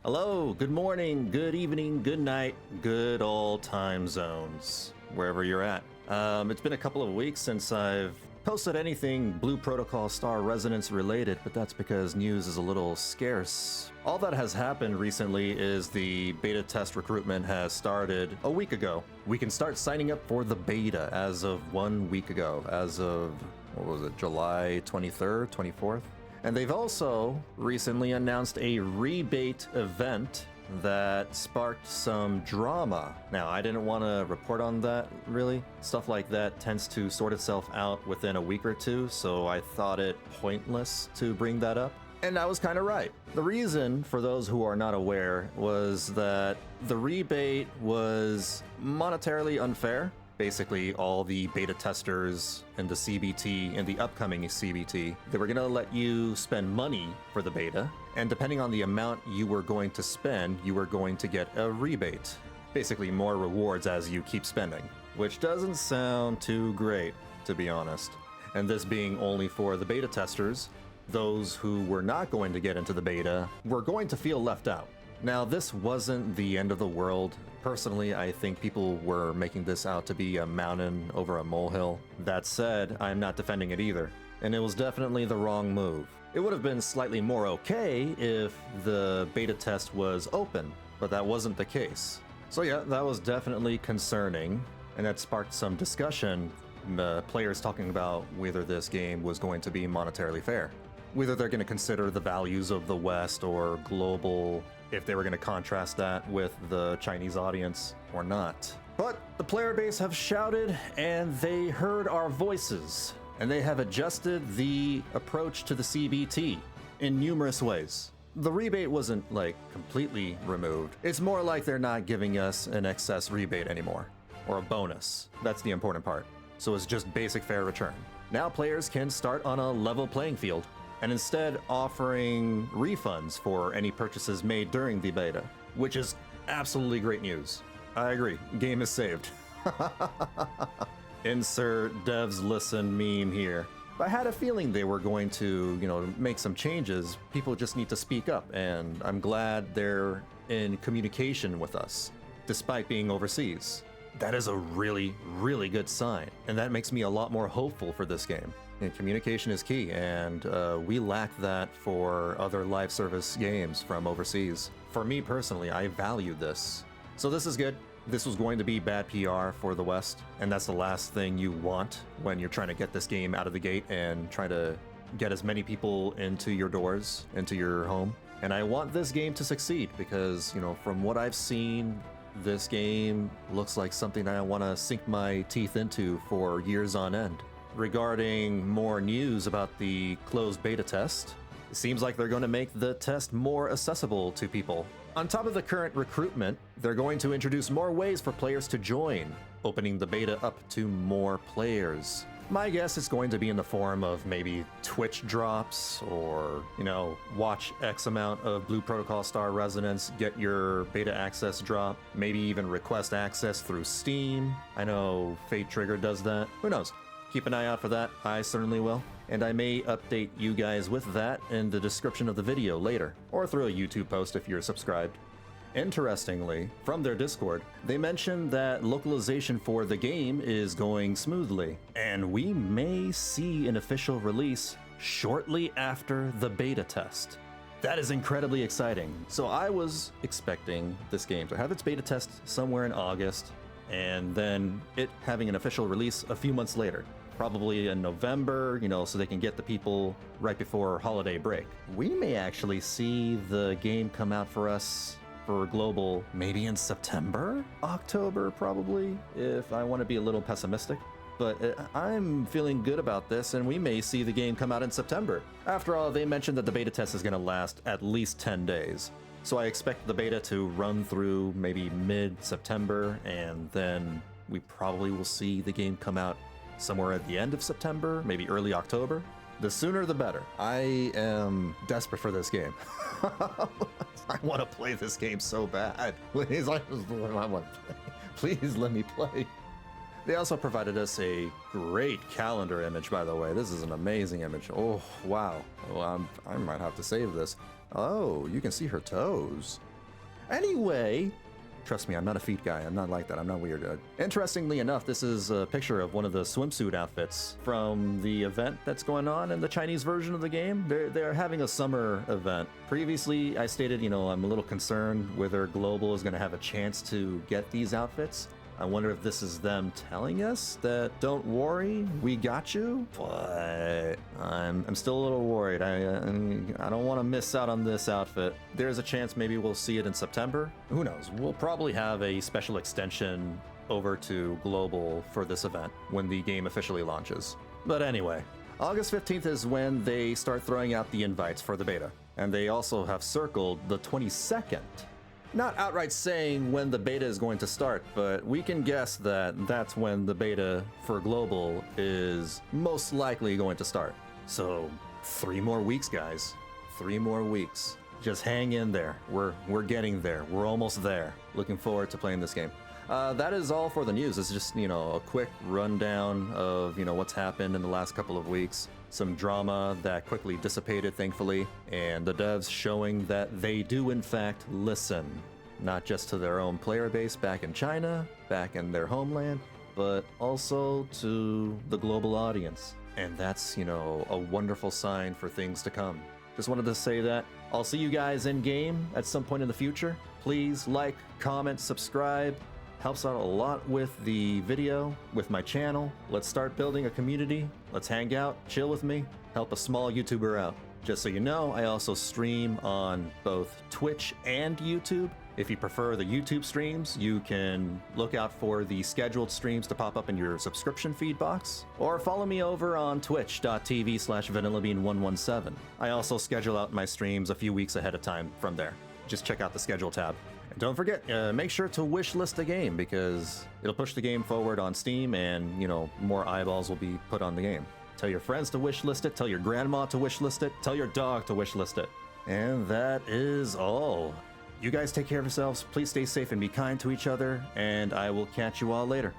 Hello, good morning, good evening, good night, good all time zones, wherever you're at. It's been a couple of weeks since I've posted anything Blue Protocol Star Resonance related, but that's because news is a little scarce. All that has happened recently is the beta test recruitment has started a week ago. We can start signing up for the beta as of 1 week ago, as of, what was it, July 23rd, 24th? And they've also recently announced a rebate event that sparked some drama. Now, I didn't want to report on that, really. Stuff like that tends to sort itself out within a week or two, so I thought it pointless to bring that up. And I was kind of right. The reason, for those who are not aware, was that the rebate was monetarily unfair. Basically, all the beta testers in the CBT, in the upcoming CBT, they were going to let you spend money for the beta, and depending on the amount you were going to spend, you were going to get a rebate. Basically, more rewards as you keep spending, which doesn't sound too great, to be honest. And this being only for the beta testers, those who were not going to get into the beta were going to feel left out. Now, this wasn't the end of the world. Personally, I think people were making this out to be a mountain over a molehill. That said, I'm not defending it either, and it was definitely the wrong move. It would have been slightly more okay if the beta test was open, but that wasn't the case. So yeah, that was definitely concerning, and that sparked some discussion. Players talking about whether this game was going to be monetarily fair, whether they're going to consider the values of the West or global, if they were going to contrast that with the Chinese audience or not. But the player base have shouted and they heard our voices, and they have adjusted the approach to the CBT in numerous ways. The rebate wasn't like completely removed. It's more like they're not giving us an excess rebate anymore, or a bonus. That's the important part. So it's just basic fair return. Now players can start on a level playing field, and instead offering refunds for any purchases made during the beta, which is absolutely great news. I agree, game is saved. Insert devs listen meme here. I had a feeling they were going to, make some changes. People just need to speak up, and I'm glad they're in communication with us, despite being overseas. That is a really, really good sign, and that makes me a lot more hopeful for this game. And communication is key, and we lack that for other live service games from overseas. For me personally, I value this. So this is good. This was going to be bad PR for the West, and that's the last thing you want when you're trying to get this game out of the gate and trying to get as many people into your doors, into your home. And I want this game to succeed because, from what I've seen, this game looks like something I want to sink my teeth into for years on end. Regarding more news about the closed beta test, it seems like they're going to make the test more accessible to people. On top of the current recruitment, they're going to introduce more ways for players to join, opening the beta up to more players. My guess is going to be in the form of maybe Twitch drops or, watch X amount of Blue Protocol Star Resonance, get your beta access drop, maybe even request access through Steam. I know Fate Trigger does that. Who knows? Keep an eye out for that. I certainly will. And I may update you guys with that in the description of the video later, or through a YouTube post if you're subscribed. Interestingly, from their Discord, they mentioned that localization for the game is going smoothly, and we may see an official release shortly after the beta test. That is incredibly exciting. So I was expecting this game to have its beta test somewhere in August, and then it having an official release a few months later. Probably in November, so they can get the people right before holiday break. We may actually see the game come out for us for global maybe in September? October, probably, if I want to be a little pessimistic. But I'm feeling good about this, and we may see the game come out in September. After all, they mentioned that the beta test is going to last at least 10 days. So I expect the beta to run through maybe mid-September, and then we probably will see the game come out somewhere at the end of September, maybe early October. The sooner the better. I am desperate for this game. I want to play this game so bad. Please, I want to play. Please let me play. They also provided us a great calendar image, by the way. This is an amazing image. Oh, wow. Oh, I might have to save this. Oh, you can see her toes. Anyway, trust me, I'm not a feet guy. I'm not like that. I'm not weird. Interestingly enough, this is a picture of one of the swimsuit outfits from the event that's going on in the Chinese version of the game. They're having a summer event. Previously, I stated, you know, I'm a little concerned whether Global is going to have a chance to get these outfits. I wonder if this is them telling us that don't worry, we got you. But I'm still a little worried. I don't want to miss out on this outfit. There's a chance maybe we'll see it in September. Who knows? We'll probably have a special extension over to Global for this event when the game officially launches. But anyway, August 15th is when they start throwing out the invites for the beta. And they also have circled the 22nd. Not outright saying when the beta is going to start, but we can guess that that's when the beta for Global is most likely going to start. So 3 more weeks, guys. 3 more weeks. Just hang in there. We're getting there. We're almost there. Looking forward to playing this game. That is all for the news. It's just, you know, a quick rundown of, you know, what's happened in the last couple of weeks. Some drama that quickly dissipated, thankfully, and the devs showing that they do in fact listen, not just to their own player base back in China, back in their homeland, but also to the global audience. And that's, you know, a wonderful sign for things to come. Just wanted to say that. I'll see you guys in game at some point in the future. Please like, comment, subscribe. Helps out a lot with the video, with my channel. Let's start building a community. Let's hang out, chill with me, help a small YouTuber out. Just so you know, I also stream on both Twitch and YouTube. If you prefer the YouTube streams, you can look out for the scheduled streams to pop up in your subscription feed box, or follow me over on twitch.tv/Vanillabean117. I also schedule out my streams a few weeks ahead of time from there. Just check out the schedule tab. And don't forget, make sure to wishlist the game because it'll push the game forward on Steam and, you know, more eyeballs will be put on the game. Tell your friends to wishlist it, tell your grandma to wishlist it, tell your dog to wishlist it. And that is all. You guys take care of yourselves, please stay safe and be kind to each other, and I will catch you all later.